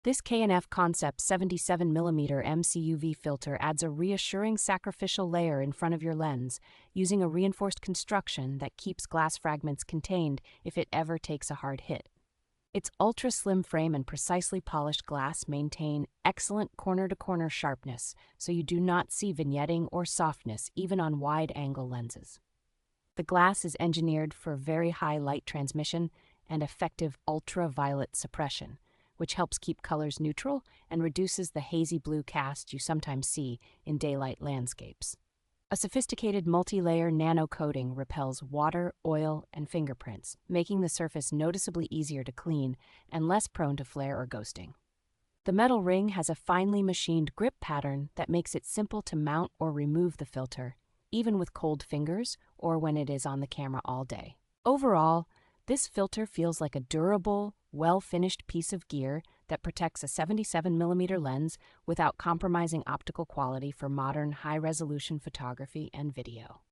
This K&F CONCEPT 77mm MCUV filter adds a reassuring sacrificial layer in front of your lens, using a reinforced construction that keeps glass fragments contained if it ever takes a hard hit. Its ultra-slim frame and precisely polished glass maintain excellent corner-to-corner sharpness, so you do not see vignetting or softness even on wide-angle lenses. The glass is engineered for very high light transmission and effective ultraviolet suppression, which helps keep colors neutral and reduces the hazy blue cast you sometimes see in daylight landscapes. A sophisticated multi-layer nano coating repels water, oil, and fingerprints, making the surface noticeably easier to clean and less prone to flare or ghosting. The metal ring has a finely machined grip pattern that makes it simple to mount or remove the filter, even with cold fingers or when it is on the camera all day. Overall, this filter feels like a durable, well-finished piece of gear that protects a 77mm lens without compromising optical quality for modern high-resolution photography and video.